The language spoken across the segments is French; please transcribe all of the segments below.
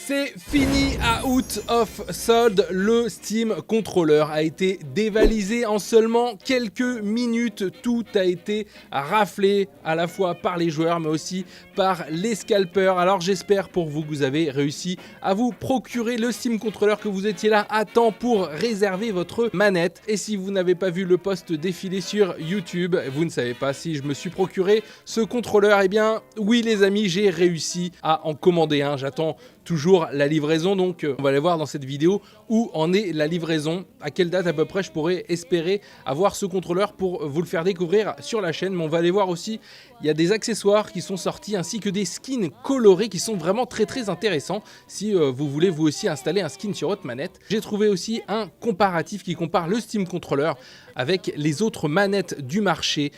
C'est fini à Out of Sold, le Steam Controller a été dévalisé en seulement quelques minutes. Tout a été raflé à la fois par les joueurs mais aussi par les scalpers. Alors j'espère pour vous que vous avez réussi à vous procurer le Steam Controller, que vous étiez là à temps pour réserver votre manette. Et si vous n'avez pas vu le post défiler sur YouTube, vous ne savez pas si je me suis procuré ce contrôleur, eh bien oui les amis, j'ai réussi à en commander un. J'attends toujours la livraison, donc on va aller voir dans cette vidéo où en est la livraison, à quelle date à peu près je pourrais espérer avoir ce contrôleur pour vous le faire découvrir sur la chaîne. Mais on va aller voir aussi, il y a des accessoires qui sont sortis ainsi que des skins colorés qui sont vraiment très intéressants si vous voulez vous aussi installer un skin sur votre manette. J'ai trouvé aussi un comparatif qui compare le Steam Controller avec les autres manettes du marché,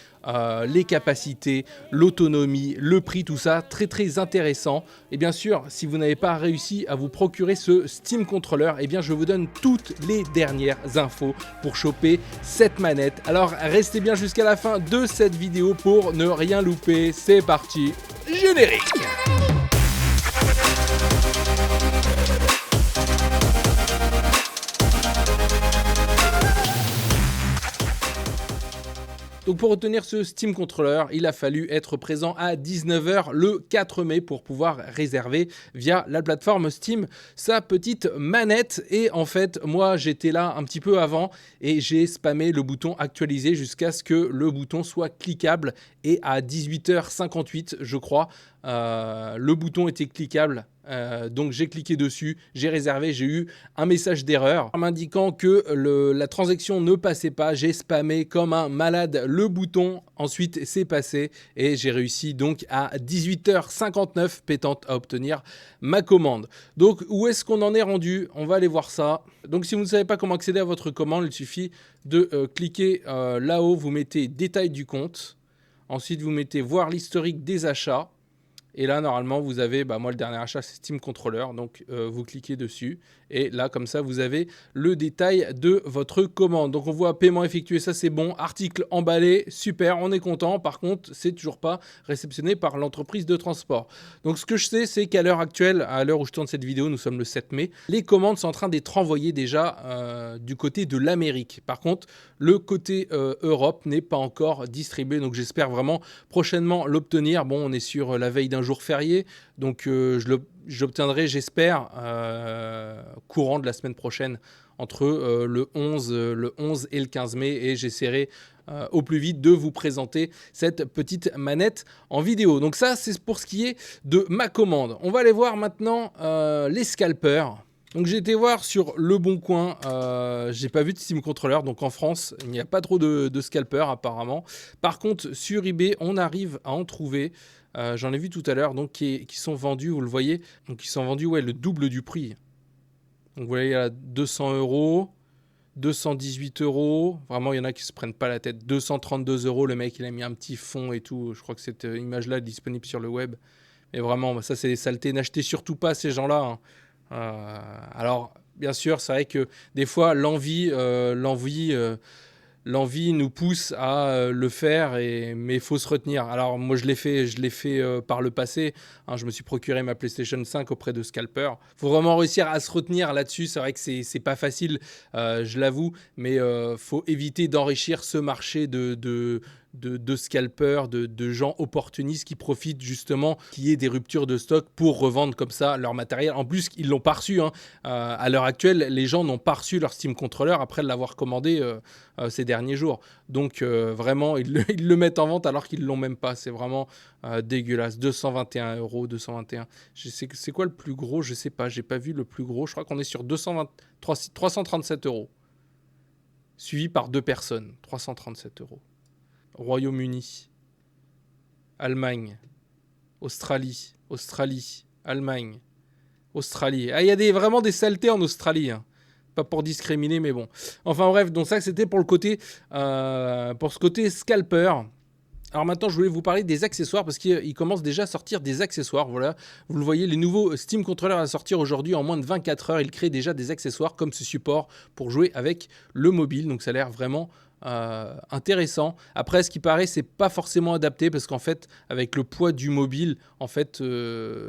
les capacités, l'autonomie, le prix, tout ça, très intéressant. Et bien sûr, si vous n'avez pas réussi à vous procurer ce Steam Controller, eh bien je vous donne toutes les dernières infos pour choper cette manette. Alors restez bien jusqu'à la fin de cette vidéo pour ne rien louper. C'est parti, générique! Donc pour obtenir ce Steam Controller, il a fallu être présent à 19 h le 4 mai pour pouvoir réserver via la plateforme Steam sa petite manette. Et en fait, moi j'étais là un petit peu avant et j'ai spammé le bouton actualiser jusqu'à ce que le bouton soit cliquable. Et à 18h58, je crois, le bouton était cliquable. Donc j'ai cliqué dessus, j'ai réservé, j'ai eu un message d'erreur m'indiquant que la transaction ne passait pas. J'ai spammé comme un malade le bouton, ensuite c'est passé et j'ai réussi donc à 18h59 pétante à obtenir ma commande. Donc où est-ce qu'on en est rendu? On va aller voir ça. Donc si vous ne savez pas comment accéder à votre commande, il suffit de cliquer là-haut, vous mettez détail du compte, ensuite vous mettez voir l'historique des achats. Et là, normalement, vous avez, moi, le dernier achat, c'est Steam Controller. Donc, vous cliquez dessus. Et là, comme ça, vous avez le détail de votre commande. Donc, on voit paiement effectué, ça, c'est bon. Article emballé, super, on est content. Par contre, c'est toujours pas réceptionné par l'entreprise de transport. Donc, ce que je sais, c'est qu'à l'heure actuelle, à l'heure où je tourne cette vidéo, nous sommes le 7 mai, les commandes sont en train d'être envoyées déjà du côté de l'Amérique. Par contre, le côté Europe n'est pas encore distribué. Donc, j'espère vraiment prochainement l'obtenir. Bon, on est sur la veille d'un jour férié, donc j'obtiendrai, j'espère, courant de la semaine prochaine, entre le 11 et le 15 mai, et j'essaierai au plus vite de vous présenter cette petite manette en vidéo. Donc ça, c'est pour ce qui est de ma commande. On va aller voir maintenant les scalpers. Donc j'ai été voir sur Le Bon Coin, j'ai pas vu de Steam Controller, donc en France il n'y a pas trop de scalpers apparemment. Par contre sur eBay on arrive à en trouver, j'en ai vu tout à l'heure, donc qui sont vendus, vous le voyez, donc ils sont vendus le double du prix. Donc vous voyez à 200 €, 218 €, vraiment il y en a qui se prennent pas la tête, 232 €, le mec il a mis un petit fond et tout, je crois que cette image là est disponible sur le web. Mais vraiment ça c'est des saletés, n'achetez surtout pas ces gens là, hein. Alors bien sûr c'est vrai que des fois l'envie nous pousse à le faire, mais il faut se retenir. Alors moi je l'ai fait par le passé, hein, je me suis procuré ma PlayStation 5 auprès de scalpers. Faut vraiment réussir à se retenir là-dessus, c'est vrai que c'est pas facile, je l'avoue, mais faut éviter d'enrichir ce marché de scalpers, de gens opportunistes qui profitent justement qu'il y ait des ruptures de stock pour revendre comme ça leur matériel. En plus, ils l'ont pas reçu, hein. À l'heure actuelle, les gens n'ont pas reçu leur Steam Controller après l'avoir commandé ces derniers jours. Donc vraiment, ils le mettent en vente alors qu'ils l'ont même pas. C'est vraiment dégueulasse. 221 €, 221. C'est quoi le plus gros? Je sais pas, j'ai pas vu le plus gros. Je crois qu'on est sur 337 €. Suivi par 2 personnes. 337 €. Royaume-Uni, Allemagne, Australie, Allemagne, Australie. Ah, il y a vraiment des saletés en Australie, hein. Pas pour discriminer, mais bon. Enfin bref, donc ça c'était pour ce côté scalper. Alors maintenant, je voulais vous parler des accessoires parce qu'il commence déjà à sortir des accessoires. Voilà, vous le voyez, les nouveaux Steam Controller à sortir aujourd'hui en moins de 24 heures. Ils créent déjà des accessoires comme ce support pour jouer avec le mobile. Donc ça a l'air vraiment intéressant. Après, ce qui paraît, c'est pas forcément adapté parce qu'en fait, avec le poids du mobile, en fait,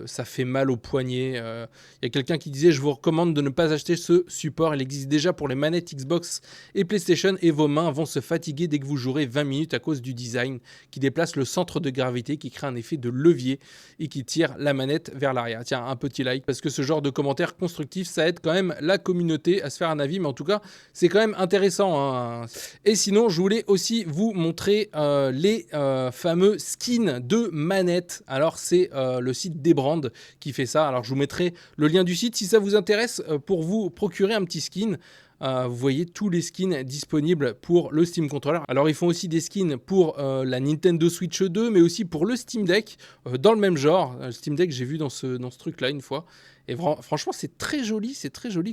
ça fait mal au poignet. Il y a quelqu'un qui disait, je vous recommande de ne pas acheter ce support. Il existe déjà pour les manettes Xbox et PlayStation et vos mains vont se fatiguer dès que vous jouerez 20 minutes à cause du design qui déplace le centre de gravité, qui crée un effet de levier et qui tire la manette vers l'arrière. Tiens, un petit like parce que ce genre de commentaires constructifs, ça aide quand même la communauté à se faire un avis, mais en tout cas, c'est quand même intéressant, hein. Et sinon, je voulais aussi vous montrer les fameux skins de manettes. Alors, c'est le site Debrand qui fait ça. Alors, je vous mettrai le lien du site si ça vous intéresse pour vous procurer un petit skin. Vous voyez tous les skins disponibles pour le Steam Controller. Alors, ils font aussi des skins pour la Nintendo Switch 2, mais aussi pour le Steam Deck, dans le même genre. Le Steam Deck, j'ai vu dans ce truc-là une fois. Et franchement, c'est très joli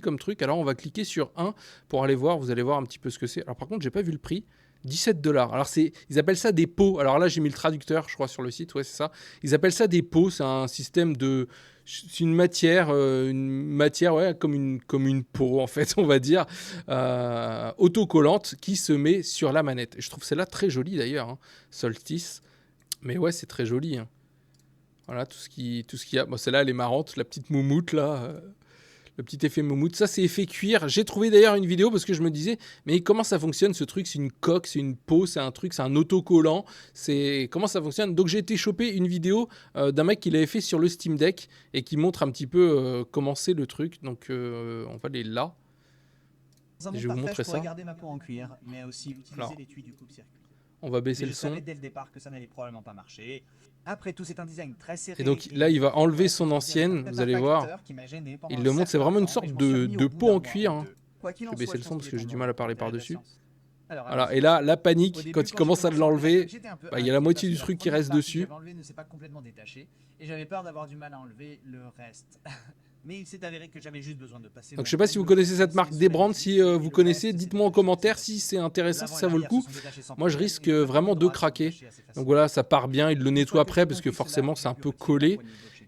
comme truc. Alors, on va cliquer sur un pour aller voir. Vous allez voir un petit peu ce que c'est. Alors, par contre, j'ai pas vu le prix. 17 $. Alors, ils appellent ça des pots. Alors là, j'ai mis le traducteur, je crois, sur le site. Ouais, c'est ça. Ils appellent ça des pots. C'est un système de... C'est une matière ouais, comme une peau, en fait, on va dire, autocollante qui se met sur la manette. Et je trouve celle-là très jolie, d'ailleurs, hein. Solstice. Mais ouais, c'est très joli, hein. Voilà, tout ce qu'il y a. Bon, celle-là, elle est marrante, la petite moumoute, là. Le petit effet moumoute. Ça, c'est effet cuir. J'ai trouvé d'ailleurs une vidéo parce que je me disais, mais comment ça fonctionne ce truc? C'est une coque, c'est une peau, c'est un truc, c'est un autocollant. Comment ça fonctionne? Donc, j'ai été choper une vidéo d'un mec qui l'avait fait sur le Steam Deck et qui montre un petit peu comment c'est le truc. Donc, on va aller là. Et je vais vous montrer ça. Garder ma peau en cuir, mais aussi utiliser l'étui du coupe-circuit. On va baisser le son. Je savais dès le départ que ça n'allait probablement pas marcher. Après tout, c'est un design très serré. Et donc là, il va enlever son ancienne, vous allez voir. Il le montre, c'est vraiment une sorte de peau en cuir, hein. Je vais baisser le son parce que j'ai du mal à parler par-dessus. Voilà. Et là, la panique, quand il commence à l'enlever, il y a la moitié du truc qui reste dessus. Ne s'est pas complètement détaché et j'avais peur d'avoir du mal à enlever le reste. Mais il s'est avéré que j'avais juste besoin de passer. Donc je sais pas si vous connaissez cette marque Debrand, si vous connaissez, dites-moi en commentaire si c'est intéressant, si ça vaut le coup. Moi je risque vraiment de craquer. Donc voilà, ça part bien, il le nettoie après parce que forcément c'est un peu collé.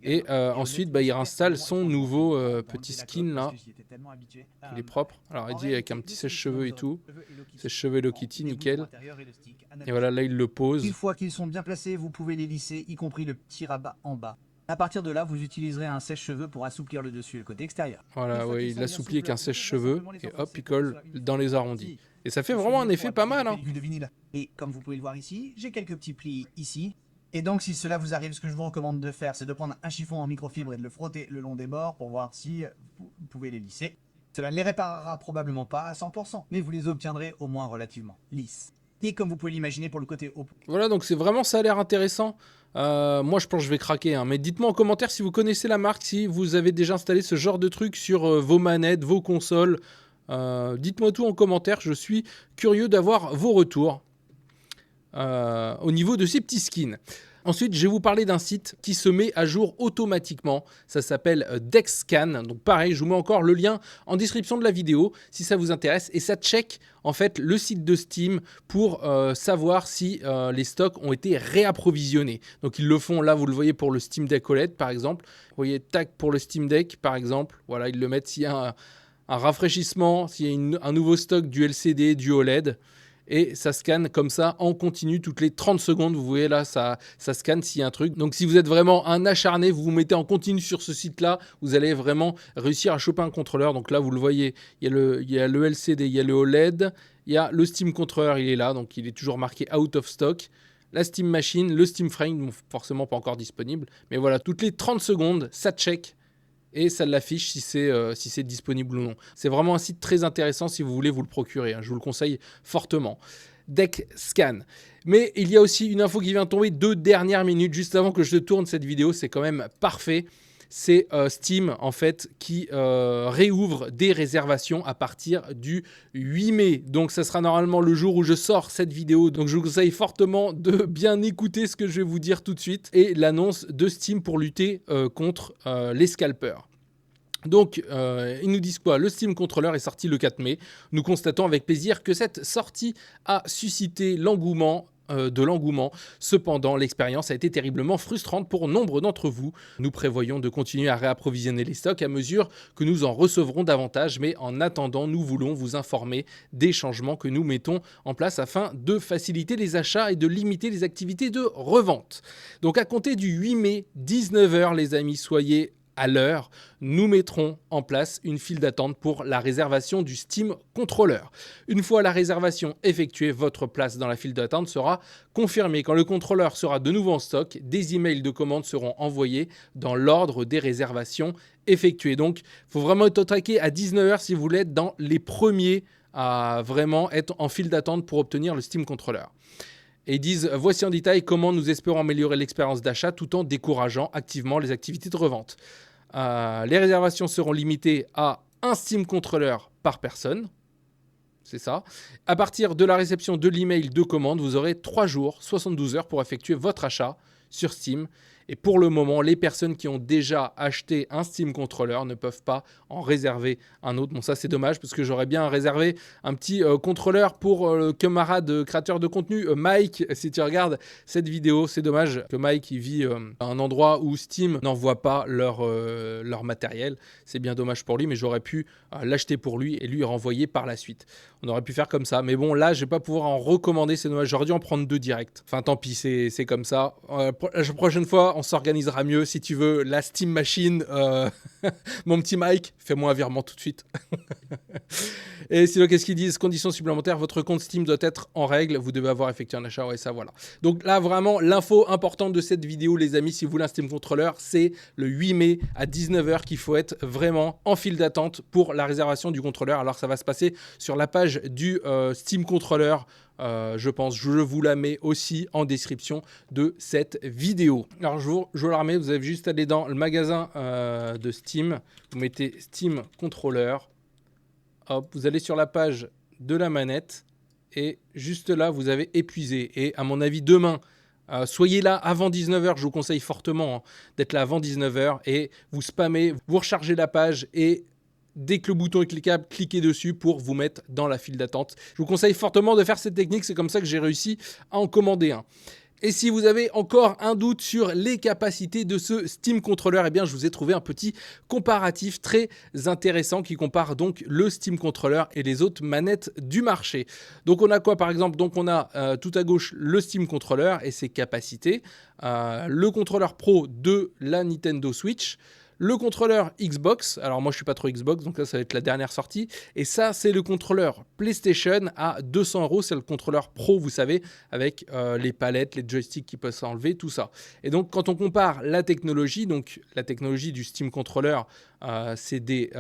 Et ensuite il réinstalle son nouveau petit skin là. Il est propre. Alors il dit avec un petit sèche-cheveux et tout. Sèche-cheveux Hello Kitty, nickel. Et voilà, là il le pose. Une fois qu'ils sont bien placés, vous pouvez les lisser, y compris le petit rabat en bas. À partir de là, vous utiliserez un sèche-cheveux pour assouplir le dessus et le côté extérieur. Voilà, oui, il l'assouplit avec un sèche-cheveux et hop, il colle dans les arrondis. Et ça fait vraiment un effet pas mal, hein. Et comme vous pouvez le voir ici, j'ai quelques petits plis ici. Et donc, si cela vous arrive, ce que je vous recommande de faire, c'est de prendre un chiffon en microfibre et de le frotter le long des bords pour voir si vous pouvez les lisser. Cela ne les réparera probablement pas à 100%, mais vous les obtiendrez au moins relativement lisses. Et comme vous pouvez l'imaginer pour le côté haut. Voilà, donc c'est vraiment, ça a l'air intéressant. Moi, je pense que je vais craquer, hein. Mais dites-moi en commentaire si vous connaissez la marque, si vous avez déjà installé ce genre de truc sur vos manettes, vos consoles. Dites-moi tout en commentaire, je suis curieux d'avoir vos retours au niveau de ces petits skins. Ensuite, je vais vous parler d'un site qui se met à jour automatiquement. Ça s'appelle DexScan. Donc pareil, je vous mets encore le lien en description de la vidéo si ça vous intéresse. Et ça check en fait le site de Steam pour savoir si les stocks ont été réapprovisionnés. Donc ils le font, là vous le voyez pour le Steam Deck OLED par exemple. Vous voyez, tac, pour le Steam Deck par exemple. Voilà, ils le mettent s'il y a un rafraîchissement, s'il y a un nouveau stock du LCD, du OLED. Et ça scanne comme ça en continu toutes les 30 secondes. Vous voyez là, ça scanne s'il y a un truc. Donc si vous êtes vraiment un acharné, vous vous mettez en continu sur ce site-là, vous allez vraiment réussir à choper un contrôleur. Donc là, vous le voyez, il y a le LCD, il y a le OLED, il y a le Steam Controller, il est là, donc il est toujours marqué out of stock. La Steam Machine, le Steam Frame, forcément pas encore disponible. Mais voilà, toutes les 30 secondes, ça check. Et ça l'affiche si c'est disponible ou non. C'est vraiment un site très intéressant si vous voulez vous le procurer, hein. Je vous le conseille fortement. DexScan. Mais il y a aussi une info qui vient de tomber 2 dernières minutes, juste avant que je tourne cette vidéo. C'est quand même parfait. C'est Steam en fait qui réouvre des réservations à partir du 8 mai. Donc ça sera normalement le jour où je sors cette vidéo. Donc je vous conseille fortement de bien écouter ce que je vais vous dire tout de suite. Et l'annonce de Steam pour lutter contre les scalpers. Donc, ils nous disent quoi? Le Steam Controller est sorti le 4 mai. Nous constatons avec plaisir que cette sortie a suscité l'engouement de l'engouement. Cependant, l'expérience a été terriblement frustrante pour nombre d'entre vous. Nous prévoyons de continuer à réapprovisionner les stocks à mesure que nous en recevrons davantage, mais en attendant, nous voulons vous informer des changements que nous mettons en place afin de faciliter les achats et de limiter les activités de revente. Donc à compter du 8 mai, 19 h, les amis, soyez à l'heure, nous mettrons en place une file d'attente pour la réservation du Steam Controller. Une fois la réservation effectuée, votre place dans la file d'attente sera confirmée. Quand le contrôleur sera de nouveau en stock, des emails de commande seront envoyés dans l'ordre des réservations effectuées. Donc, il faut vraiment être au taquet à 19 h si vous voulez être dans les premiers à vraiment être en file d'attente pour obtenir le Steam Controller. Et ils disent « Voici en détail comment nous espérons améliorer l'expérience d'achat tout en décourageant activement les activités de revente. Les réservations seront limitées à un Steam Controller par personne. » C'est ça. À partir de la réception de l'email de commande, vous aurez 3 jours, 72 heures pour effectuer votre achat sur Steam. Et pour le moment, les personnes qui ont déjà acheté un Steam Controller ne peuvent pas en réserver un autre. Bon, ça, c'est dommage parce que j'aurais bien réservé un petit contrôleur pour le camarade créateur de contenu, Mike. Si tu regardes cette vidéo, c'est dommage que Mike il vit à un endroit où Steam n'envoie pas leur matériel. C'est bien dommage pour lui, mais j'aurais pu l'acheter pour lui et lui renvoyer par la suite. On aurait pu faire comme ça. Mais bon, là, je ne vais pas pouvoir en recommander. C'est dommage. J'aurais dû en prendre 2 directs. Enfin, tant pis, c'est comme ça. La prochaine fois, on s'organisera mieux. Si tu veux la Steam Machine, mon petit Mike, fais-moi un virement tout de suite. Et sinon, qu'est-ce qu'ils disent? Conditions supplémentaires, votre compte Steam doit être en règle. Vous devez avoir effectué un achat. Ouais, ça, voilà. Donc là, vraiment, l'info importante de cette vidéo, les amis, si vous voulez un Steam Controller, c'est le 8 mai à 19 h qu'il faut être vraiment en file d'attente pour la réservation du contrôleur. Alors, ça va se passer sur la page du Steam Controller. Je pense, je vous la mets aussi en description de cette vidéo. Alors, je vous la remets, vous avez juste à aller dans le magasin de Steam. Vous mettez Steam Controller. Hop, vous allez sur la page de la manette. Et juste là, vous avez épuisé. Et à mon avis, demain, soyez là avant 19 h. Je vous conseille fortement d'être là avant 19 h. Et vous spammez, vous rechargez la page et dès que le bouton est cliquable, cliquez dessus pour vous mettre dans la file d'attente. Je vous conseille fortement de faire cette technique, c'est comme ça que j'ai réussi à en commander un. Et si vous avez encore un doute sur les capacités de ce Steam Controller, eh bien je vous ai trouvé un petit comparatif très intéressant qui compare donc le Steam Controller et les autres manettes du marché. Donc on a quoi par exemple? Donc on a tout à gauche le Steam Controller et ses capacités, le contrôleur Pro de la Nintendo Switch, le contrôleur Xbox, alors moi je suis pas trop Xbox, donc là ça va être la dernière sortie, et ça c'est le contrôleur PlayStation à 200 €, c'est le contrôleur Pro, vous savez, avec les palettes, les joysticks qui peuvent s'enlever, tout ça. Et donc quand on compare la technologie, donc la technologie du Steam Controller, c'est des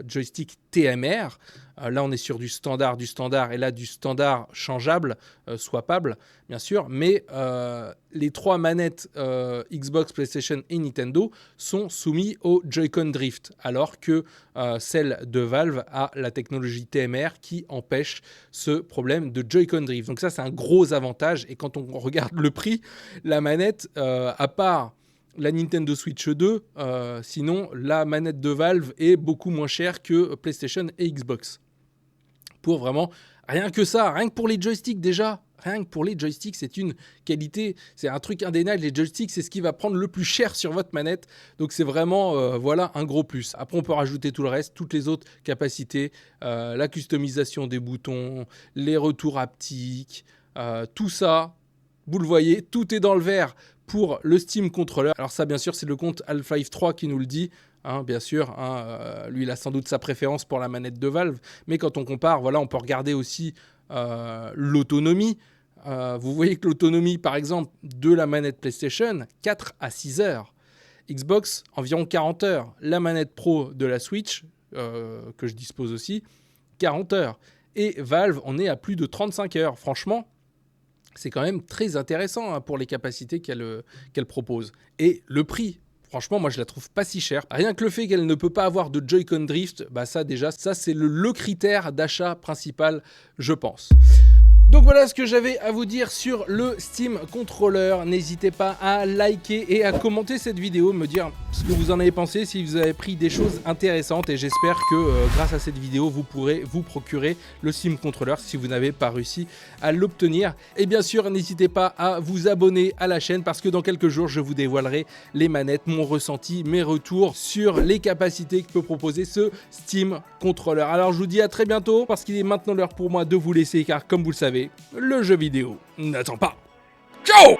joysticks TMR, là on est sur du standard et là du standard changeable, swappable bien sûr, mais les 3 manettes Xbox, PlayStation et Nintendo sont soumis au Joy-Con Drift, alors que celle de Valve a la technologie TMR qui empêche ce problème de Joy-Con Drift. Donc ça c'est un gros avantage, et quand on regarde le prix, la manette, à part la Nintendo Switch 2, sinon la manette de Valve est beaucoup moins chère que PlayStation et Xbox. Pour vraiment, rien que ça, rien que pour les joysticks déjà, rien que pour les joysticks, c'est une qualité, c'est un truc indéniable. Les joysticks, c'est ce qui va prendre le plus cher sur votre manette. Donc c'est vraiment, voilà, un gros plus. Après, on peut rajouter tout le reste, toutes les autres capacités, la customisation des boutons, les retours haptiques, tout ça, vous le voyez, tout est dans le vert pour le Steam Controller. Alors ça, bien sûr, c'est le compte Half-Life 3 qui nous le dit. Bien sûr, lui, il a sans doute sa préférence pour la manette de Valve. Mais quand on compare, voilà, on peut regarder aussi l'autonomie. Vous voyez que l'autonomie, par exemple, de la manette PlayStation, 4 à 6 heures. Xbox, environ 40 heures. La manette Pro de la Switch, que je dispose aussi, 40 heures. Et Valve, on est à plus de 35 heures. Franchement, c'est quand même très intéressant pour les capacités qu'elle propose. Et le prix, franchement, moi, je la trouve pas si chère. Rien que le fait qu'elle ne peut pas avoir de Joy-Con Drift, bah ça déjà, ça c'est le critère d'achat principal, je pense. Donc voilà ce que j'avais à vous dire sur le Steam Controller. N'hésitez pas à liker et à commenter cette vidéo, me dire ce que vous en avez pensé, si vous avez pris des choses intéressantes. Et j'espère que grâce à cette vidéo, vous pourrez vous procurer le Steam Controller si vous n'avez pas réussi à l'obtenir. Et bien sûr, n'hésitez pas à vous abonner à la chaîne parce que dans quelques jours, je vous dévoilerai les manettes, mon ressenti, mes retours sur les capacités que peut proposer ce Steam Controller. Alors je vous dis à très bientôt parce qu'il est maintenant l'heure pour moi de vous laisser car comme vous le savez, le jeu vidéo n'attend pas. Ciao!